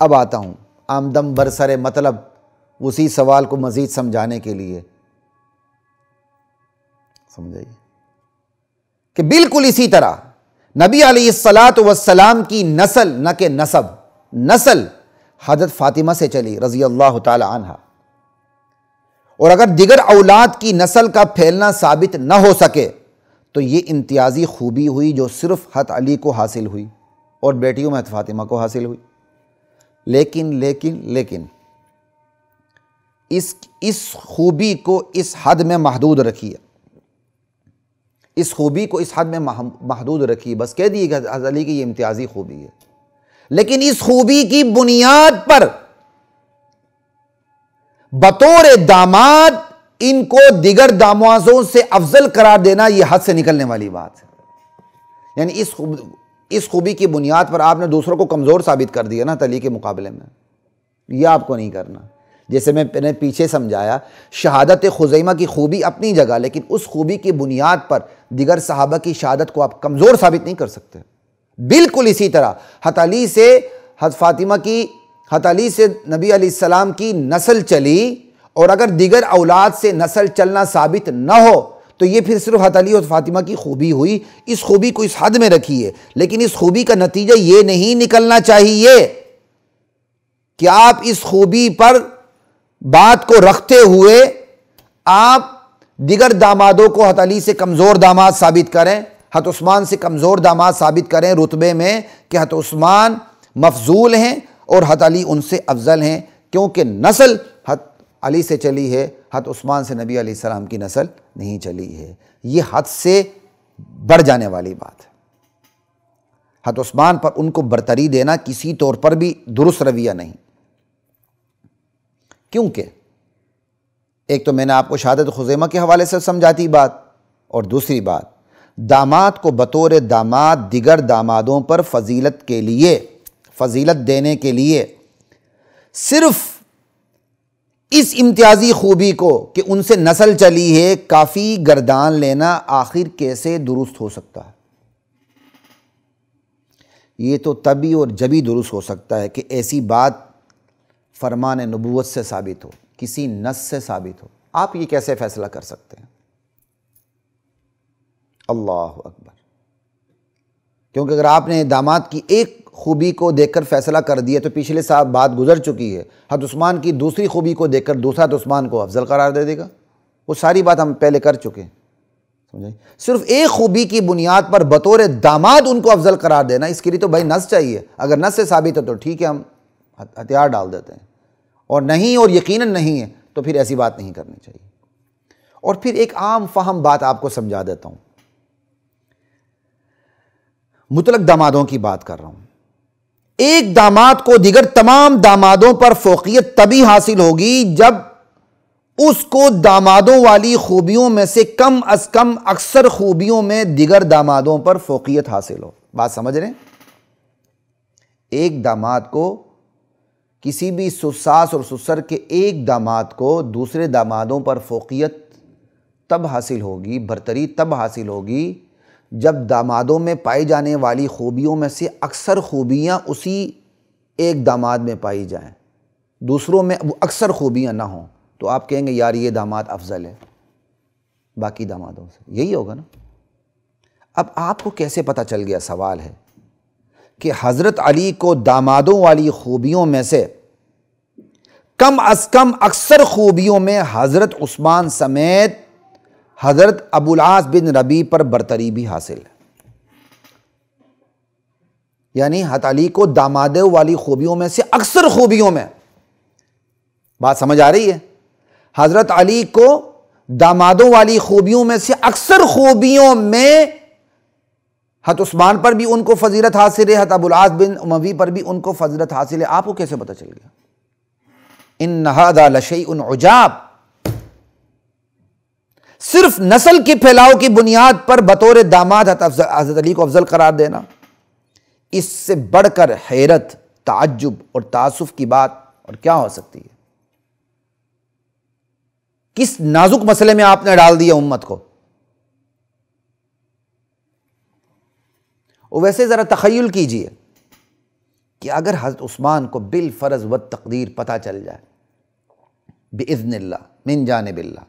اب آتا ہوں آمدم برسر مطلب اسی سوال کو مزید سمجھانے کے لیے، سمجھائیے کہ بالکل اسی طرح نبی علیہ الصلاۃ والسلام کی نسل، نہ کہ نسب، نسل حضرت فاطمہ سے چلی رضی اللہ تعالی عنہا، اور اگر دیگر اولاد کی نسل کا پھیلنا ثابت نہ ہو سکے تو یہ امتیازی خوبی ہوئی جو صرف حضرت علی کو حاصل ہوئی اور بیٹیوں میں حضرت فاطمہ کو حاصل ہوئی۔ لیکن اس خوبی کو اس حد میں محدود رکھیے، اس خوبی کو اس حد میں محدود رکھیے، بس کہہ دیے کہ حضرت علی کی یہ امتیازی خوبی ہے، لیکن اس خوبی کی بنیاد پر بطور داماد ان کو دیگر دامادوں سے افضل قرار دینا یہ حد سے نکلنے والی بات ہے۔ یعنی اس خوبی کی بنیاد پر آپ نے دوسروں کو کمزور ثابت کر دیا نا علی کے مقابلے میں، یہ آپ کو نہیں کرنا۔ جیسے میں نے پیچھے سمجھایا، شہادت خزیمہ کی خوبی اپنی جگہ، لیکن اس خوبی کی بنیاد پر دیگر صحابہ کی شہادت کو آپ کمزور ثابت نہیں کر سکتے۔ بالکل اسی طرح حضرت علی سے حضرت فاطمہ کی، حضرت علی سے نبی علیہ السلام کی نسل چلی، اور اگر دیگر اولاد سے نسل چلنا ثابت نہ ہو تو یہ پھر صرف حضرت علی اور فاطمہ کی خوبی ہوئی۔ اس خوبی کو اس حد میں رکھیے، لیکن اس خوبی کا نتیجہ یہ نہیں نکلنا چاہیے کہ آپ اس خوبی پر بات کو رکھتے ہوئے آپ دیگر دامادوں کو حضرت علی سے کمزور داماد ثابت کریں، حضرت عثمان سے کمزور داماد ثابت کریں رتبے میں، کہ حضرت عثمان مفضول ہیں اور حضرت علی ان سے افضل ہیں، کیونکہ نسل حضرت علی سے چلی ہے، حضرت عثمان سے نبی علیہ السلام کی نسل نہیں چلی ہے۔ یہ حد سے بڑھ جانے والی بات ہے۔ حضرت عثمان پر ان کو برتری دینا کسی طور پر بھی درست رویہ نہیں، کیونکہ ایک تو میں نے آپ کو شہادت خزیمہ کے حوالے سے سمجھاتی بات، اور دوسری بات داماد کو بطور داماد دیگر دامادوں پر فضیلت دینے کے لیے صرف اس امتیازی خوبی کو کہ ان سے نسل چلی ہے کافی گردان لینا آخر کیسے درست ہو سکتا ہے؟ یہ تو تبھی اور جبھی درست ہو سکتا ہے کہ ایسی بات فرمان نبوت سے ثابت ہو، کسی نص سے ثابت ہو۔ آپ یہ کیسے فیصلہ کر سکتے ہیں؟ اللہ اکبر! کیونکہ اگر آپ نے داماد کی ایک خوبی کو دیکھ کر فیصلہ کر دیا تو پچھلے سال بات گزر چکی ہے، حضرت عثمان کی دوسری خوبی کو دیکھ کر دوسرا حضرت عثمان کو افضل قرار دے دے گا، وہ ساری بات ہم پہلے کر چکے ہیں، سمجھیں؟ صرف ایک خوبی کی بنیاد پر بطور داماد ان کو افضل قرار دینا، اس کے لیے تو بھائی نص چاہیے۔ اگر نص سے ثابت ہے تو ٹھیک ہے، ہم ہتھیار ڈال دیتے ہیں، اور نہیں، اور یقیناً نہیں ہے تو پھر ایسی بات نہیں کرنی چاہیے۔ اور پھر ایک عام فہم بات آپ کو سمجھا دیتا ہوں، مطلق دامادوں کی بات کر رہا ہوں۔ ایک داماد کو دیگر تمام دامادوں پر فوقیت تبھی حاصل ہوگی جب اس کو دامادوں والی خوبیوں میں سے کم از کم اکثر خوبیوں میں دیگر دامادوں پر فوقیت حاصل ہو۔ بات سمجھ رہے ہیں؟ ایک داماد کو، کسی بھی ساس اور سسر کے ایک داماد کو دوسرے دامادوں پر فوقیت تب حاصل ہوگی، برتری تب حاصل ہوگی جب دامادوں میں پائی جانے والی خوبیوں میں سے اکثر خوبیاں اسی ایک داماد میں پائی جائیں، دوسروں میں وہ اکثر خوبیاں نہ ہوں، تو آپ کہیں گے یار یہ داماد افضل ہے باقی دامادوں سے، یہی ہوگا نا۔ اب آپ کو کیسے پتہ چل گیا؟ سوال ہے کہ حضرت علی کو دامادوں والی خوبیوں میں سے کم از کم اکثر خوبیوں میں حضرت عثمان سمیت حضرت ابو العاص بن ربیع پر برتری بھی حاصل ہے۔ یعنی حضرت علی کو دامادوں والی خوبیوں میں سے اکثر خوبیوں میں، بات سمجھ آ رہی ہے؟ حضرت علی کو دامادوں والی خوبیوں میں سے اکثر خوبیوں میں حضرت عثمان پر بھی ان کو فضیلت حاصل ہے، حضرت ابو العاص بن اموی پر بھی ان کو فضیلت حاصل ہے۔ آپ کو کیسے پتہ چل گیا؟ ان ھذا لشیء عجاب۔ صرف نسل کے پھیلاؤ کی بنیاد پر بطور داماد حضرت علی کو افضل قرار دینا، اس سے بڑھ کر حیرت، تعجب اور تاسف کی بات اور کیا ہو سکتی ہے؟ کس نازک مسئلے میں آپ نے ڈال دیا امت کو۔ اور ویسے ذرا تخیل کیجئے کہ کہ اگر حضرت عثمان کو بالفرض و تقدیر پتہ چل جائے بإذن اللہ من جانب اللہ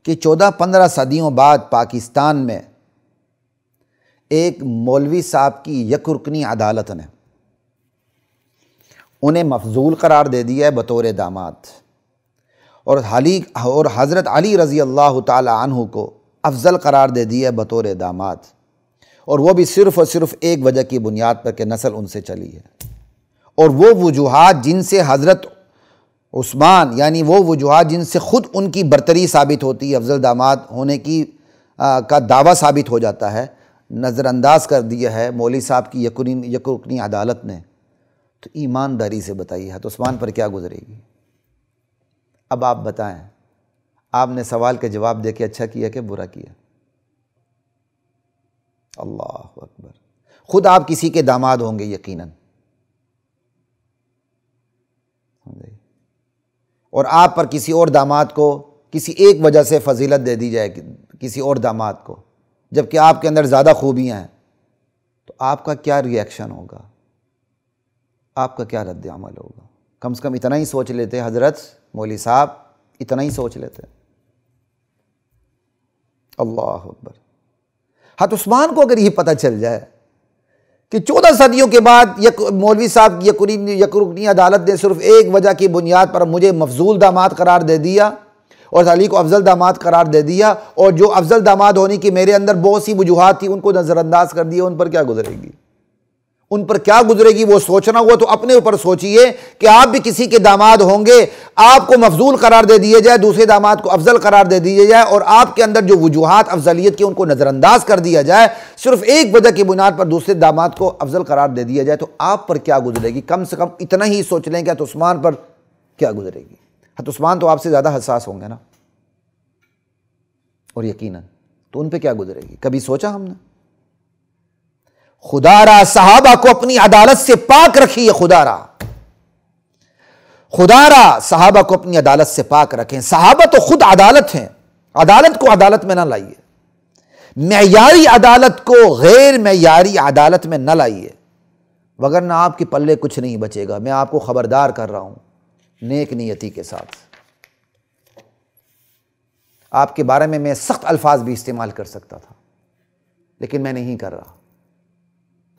کہ 14-15 صدیوں بعد پاکستان میں ایک مولوی صاحب کی یک رکنی عدالت نے انہیں مفضول قرار دے دیا ہے بطور داماد، اور حضرت علی رضی اللہ تعالی عنہ کو افضل قرار دے دیا ہے بطور داماد، اور وہ بھی صرف اور صرف ایک وجہ کی بنیاد پر کہ نسل ان سے چلی ہے، اور وہ وجوہات جن سے حضرت عثمان یعنی وہ وجوہات جن سے خود ان کی برتری ثابت ہوتی ہے، افضل داماد ہونے کی کا دعویٰ ثابت ہو جاتا ہے، نظر انداز کر دیا ہے مولوی صاحب کی یک رکنی عدالت نے، تو ایمانداری سے بتائیے حضرت عثمان پر کیا گزرے گی؟ اب آپ بتائیں، آپ نے سوال کے جواب دے کے اچھا کیا کہ برا کیا؟ اللہ اکبر، خود آپ کسی کے داماد ہوں گے یقیناً، اور آپ پر کسی اور داماد کو کسی ایک وجہ سے فضیلت دے دی جائے کسی اور داماد کو، جبکہ آپ کے اندر زیادہ خوبیاں ہیں، تو آپ کا کیا ری ایکشن ہوگا؟ آپ کا کیا رد عمل ہوگا؟ کم سے کم اتنا ہی سوچ لیتے حضرت مولوی صاحب، اتنا ہی سوچ لیتے۔ اللہ اکبر، حضرت عثمان کو اگر یہ پتہ چل جائے کہ 14 صدیوں کے بعد مولوی صاحب کی یک رکنی عدالت نے صرف ایک وجہ کی بنیاد پر مجھے مفضول داماد قرار دے دیا اور علی کو افضل داماد قرار دے دیا، اور جو افضل داماد ہونے کی میرے اندر بہت سی وجوہات تھی ان کو نظر انداز کر دیا، ان پر کیا گزرے گی؟ ان پر کیا گزرے گی وہ سوچنا ہوا تو اپنے اوپر سوچئے کہ آپ بھی کسی کے داماد ہوں گے، آپ کو مفضول قرار دے دیے جائے، دوسرے داماد کو افضل قرار دے دیے جائے، اور آپ کے اندر جو وجوہات افضلیت کی ان کو نظر انداز کر دیا جائے، صرف ایک وجہ کی بنیاد پر دوسرے داماد کو افضل قرار دے دیا جائے، تو آپ پر کیا گزرے گی؟ کم سے کم اتنا ہی سوچ لیں کہ حضرت عثمان پر کیا گزرے گی۔ حضرت عثمان تو آپ سے زیادہ حساس ہوں گے نا، اور یقیناً تو ان پہ کیا گزرے گی؟ کبھی سوچا ہم نے؟ خدا را صحابہ کو اپنی عدالت سے پاک رکھیے، خدا را صحابہ کو اپنی عدالت سے پاک رکھیں۔ صحابہ تو خود عدالت ہیں، عدالت کو عدالت میں نہ لائیے، معیاری عدالت کو غیر معیاری عدالت میں نہ لائیے، وگرنہ آپ کے پلے کچھ نہیں بچے گا۔ میں آپ کو خبردار کر رہا ہوں نیک نیتی کے ساتھ۔ آپ کے بارے میں سخت الفاظ بھی استعمال کر سکتا تھا، لیکن میں نہیں کر رہا،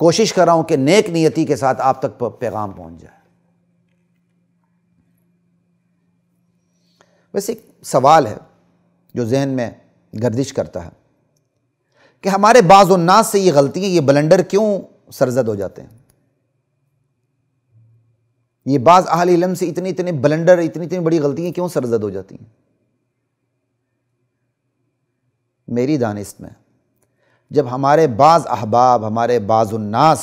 کوشش کر رہا ہوں کہ نیک نیتی کے ساتھ آپ تک پیغام پہنچ جائے۔ ویسے ایک سوال ہے جو ذہن میں گردش کرتا ہے کہ ہمارے بعض الناس سے یہ غلطیاں، یہ بلنڈر کیوں سرزد ہو جاتے ہیں؟ یہ بعض اہل علم سے اتنے بلنڈر، اتنی بڑی غلطیاں کیوں سرزد ہو جاتی ہیں؟ میری دانست میں جب ہمارے بعض احباب، ہمارے بعض الناس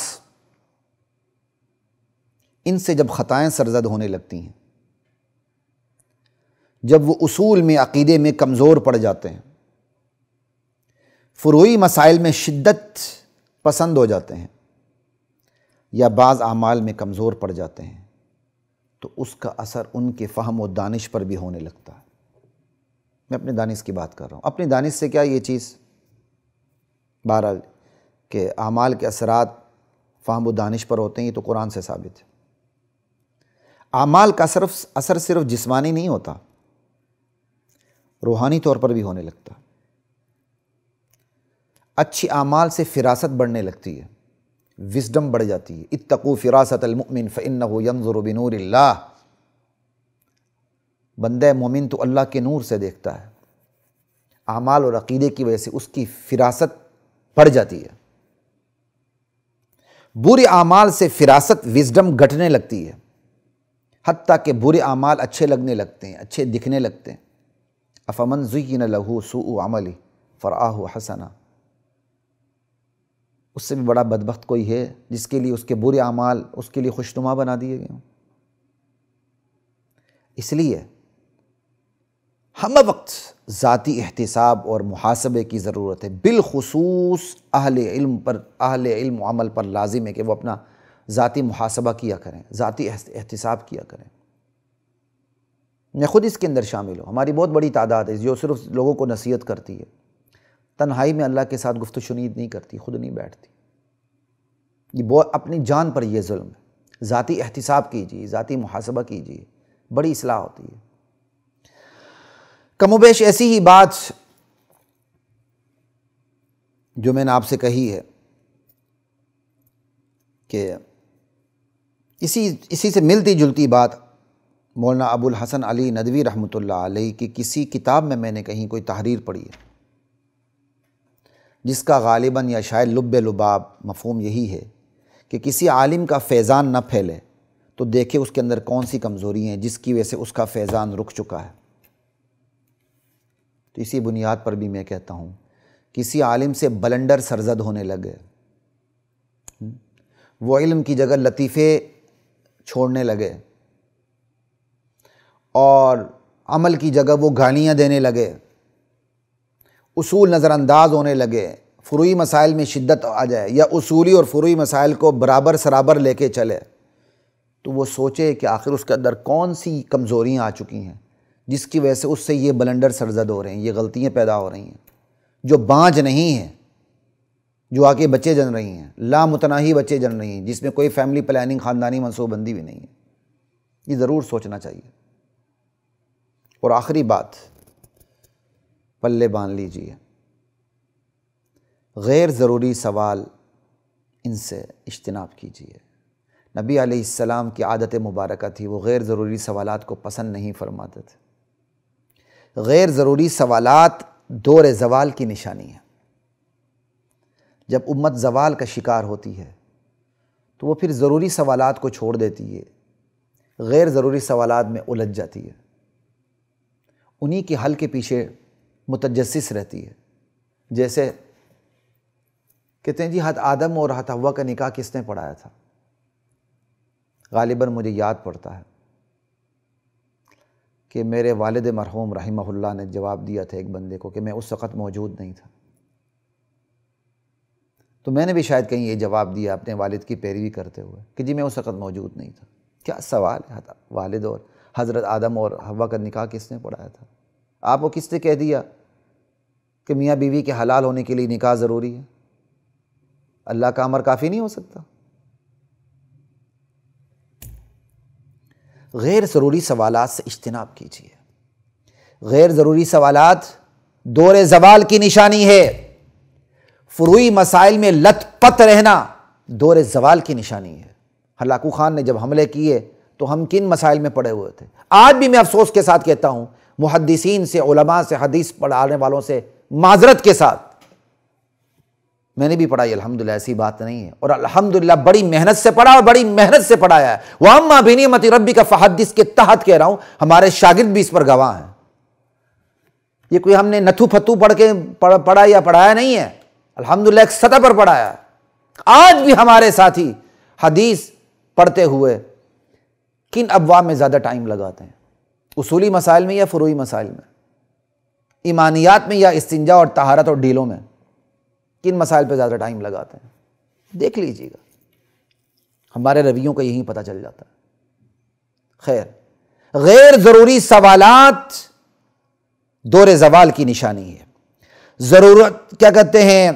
ان سے جب خطائیں سرزد ہونے لگتی ہیں، جب وہ اصول میں، عقیدے میں کمزور پڑ جاتے ہیں، فروعی مسائل میں شدت پسند ہو جاتے ہیں، یا بعض اعمال میں کمزور پڑ جاتے ہیں، تو اس کا اثر ان کے فہم و دانش پر بھی ہونے لگتا ہے۔ میں اپنے دانش کی بات کر رہا ہوں، اپنی دانش سے کیا یہ چیز بہرحال کہ اعمال کے اثرات فہم و دانش پر ہوتے ہیں، یہ تو قرآن سے ثابت ہے۔ اعمال کا اثر صرف جسمانی نہیں ہوتا، روحانی طور پر بھی ہونے لگتا ہے۔ اچھی اعمال سے فراست بڑھنے لگتی ہے، وزڈم بڑھ جاتی ہے۔ اتقوا فراست المؤمن فإنه ينظر بنور اللہ، بندہ مومن تو اللہ کے نور سے دیکھتا ہے۔ اعمال اور عقیدے کی وجہ سے اس کی فراست بڑھ جاتی ہے۔ برے اعمال سے فراست، وزڈم گھٹنے لگتی ہے، حتیٰ کہ برے اعمال اچھے لگنے لگتے ہیں، اچھے دکھنے لگتے ہیں۔ افمن زین لہ سوء عملہ فرآہ حسنا، اس سے بھی بڑا بدبخت کوئی ہے جس کے لیے اس کے برے اعمال اس کے لیے خوشنما بنا دیے گئے ہوں۔ اس لیے ہم وقت ذاتی احتساب اور محاسبے کی ضرورت ہے، بالخصوص اہل علم و عمل پر لازم ہے کہ وہ اپنا ذاتی محاسبہ کیا کریں، ذاتی احتساب کیا کریں۔ میں خود اس کے اندر شامل ہوں، ہماری بہت بڑی تعداد ہے جو صرف لوگوں کو نصیحت کرتی ہے، تنہائی میں اللہ کے ساتھ گفت و شنید نہیں کرتی، خود نہیں بیٹھتی۔ یہ بہت اپنی جان پر یہ ظلم ہے۔ ذاتی احتساب کیجیے، ذاتی محاسبہ کیجیے، بڑی اصلاح ہوتی ہے۔ کم و بیش ایسی ہی بات جو میں نے آپ سے کہی ہے کہ اسی سے ملتی جلتی بات مولانا ابو الحسن علی ندوی رحمۃ اللہ علیہ کی کسی کتاب میں نے کہیں کوئی تحریر پڑھی ہے، جس کا غالباً یا شاید لب لباب مفہوم یہی ہے کہ کسی عالم کا فیضان نہ پھیلے تو دیکھے اس کے اندر کون سی کمزوری ہیں جس کی وجہ سے اس کا فیضان رک چکا ہے۔ تو اسی بنیاد پر بھی میں کہتا ہوں، کسی عالم سے بلنڈر سرزد ہونے لگے، وہ علم کی جگہ لطیفے چھوڑنے لگے اور عمل کی جگہ وہ گالیاں دینے لگے، اصول نظر انداز ہونے لگے، فروعی مسائل میں شدت آ جائے یا اصولی اور فروعی مسائل کو برابر سرابر لے کے چلے، تو وہ سوچے کہ آخر اس کے اندر کون سی کمزوریاں آ چکی ہیں جس کی وجہ سے اس سے یہ بلنڈر سرزد ہو رہے ہیں، یہ غلطیاں پیدا ہو رہی ہیں جو بانج نہیں ہیں، جو آ کے بچے جن رہی ہیں، لامتناہی بچے جن رہی ہیں، جس میں کوئی فیملی پلاننگ، خاندانی منصوبہ بندی بھی نہیں ہے۔ یہ ضرور سوچنا چاہیے۔ اور آخری بات پلے باندھ لیجیے، غیر ضروری سوال ان سے اجتناب کیجیے۔ نبی علیہ السلام کی عادت مبارکہ تھی، وہ غیر ضروری سوالات کو پسند نہیں فرماتے تھے۔ غیر ضروری سوالات دور زوال کی نشانی ہے۔ جب امت زوال کا شکار ہوتی ہے تو وہ پھر ضروری سوالات کو چھوڑ دیتی ہے، غیر ضروری سوالات میں الجھ جاتی ہے، انہی کے حل کے پیچھے متجسس رہتی ہے۔ جیسے کہتے ہیں جی حضرت آدم اور حضرت حوا کا نکاح کس نے پڑھایا تھا؟ غالباً مجھے یاد پڑتا ہے کہ میرے والد مرحوم رحمہ اللہ نے جواب دیا تھا ایک بندے کو کہ میں اس وقت موجود نہیں تھا، تو میں نے بھی شاید کہیں یہ جواب دیا اپنے والد کی پیروی کرتے ہوئے کہ جی میں اس وقت موجود نہیں تھا۔ کیا سوال ہے، والد اور حضرت آدم اور حوا کا نکاح کس نے پڑھایا تھا؟ آپ کو کس نے کہہ دیا کہ میاں بیوی کے حلال ہونے کے لیے نکاح ضروری ہے؟ اللہ کا امر کافی نہیں ہو سکتا؟ غیر ضروری سوالات سے اجتناب کیجیے۔ غیر ضروری سوالات دور زوال کی نشانی ہے۔ فروعی مسائل میں لت پت رہنا دور زوال کی نشانی ہے۔ ہلاکو خان نے جب حملے کیے تو ہم کن مسائل میں پڑے ہوئے تھے؟ آج بھی میں افسوس کے ساتھ کہتا ہوں، محدثین سے، علماء سے، حدیث پڑھانے والوں سے معذرت کے ساتھ، میں نے بھی پڑھائی الحمدللہ، ایسی بات نہیں ہے، اور الحمدللہ بڑی محنت سے پڑھا اور بڑی محنت سے پڑھایا ہے۔ وَأَمَّا بِنِعْمَةِ رَبِّكَ فَحَدِّثْ کے تحت کہہ رہا ہوں، ہمارے شاگرد بھی اس پر گواہ ہیں۔ یہ کوئی ہم نے نتھو پھتو پڑھا یا پڑھایا نہیں ہے، الحمدللہ ایک سطح پر پڑھایا ہے۔ آج بھی ہمارے ساتھی حدیث پڑھتے ہوئے کن ابواب میں زیادہ ٹائم لگاتے ہیں؟ اصولی مسائل میں یا فروعی مسائل میں؟ ایمانیات میں یا استنجا اور طہارت اور ڈیلوں میں؟ کن مسائل پہ زیادہ ٹائم لگاتے ہیں؟ دیکھ لیجیے گا، ہمارے رویوں کا یہی پتہ چل جاتا ہے۔ خیر، غیر ضروری سوالات دور زوال کی نشانی ہے۔ ضرورت کیا کہتے ہیں،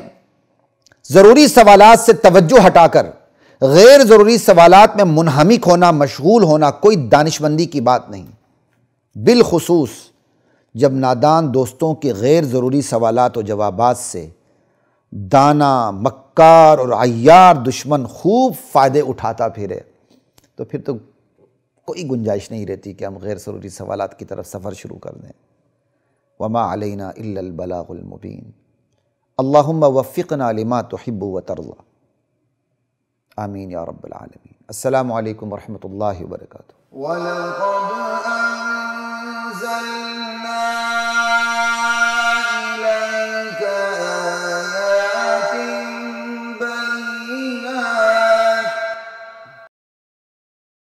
ضروری سوالات سے توجہ ہٹا کر غیر ضروری سوالات میں منہمک ہونا، مشغول ہونا کوئی دانشمندی کی بات نہیں، بالخصوص جب نادان دوستوں کے غیر ضروری سوالات و جوابات سے دانا، مکار اور عیار دشمن خوب فائدے اٹھاتا پھرے تو پھر تو کوئی گنجائش نہیں رہتی کہ ہم غیر ضروری سوالات کی طرف سفر شروع کر دیں۔ وما علینا الا البلاغ المبین۔ اللہم وفقنا لما تحب وترضى۔ آمین یا رب العالمین۔ السلام علیکم ورحمۃ اللہ وبرکاتہ۔ وَلَقَدْ أَنزَلْنَا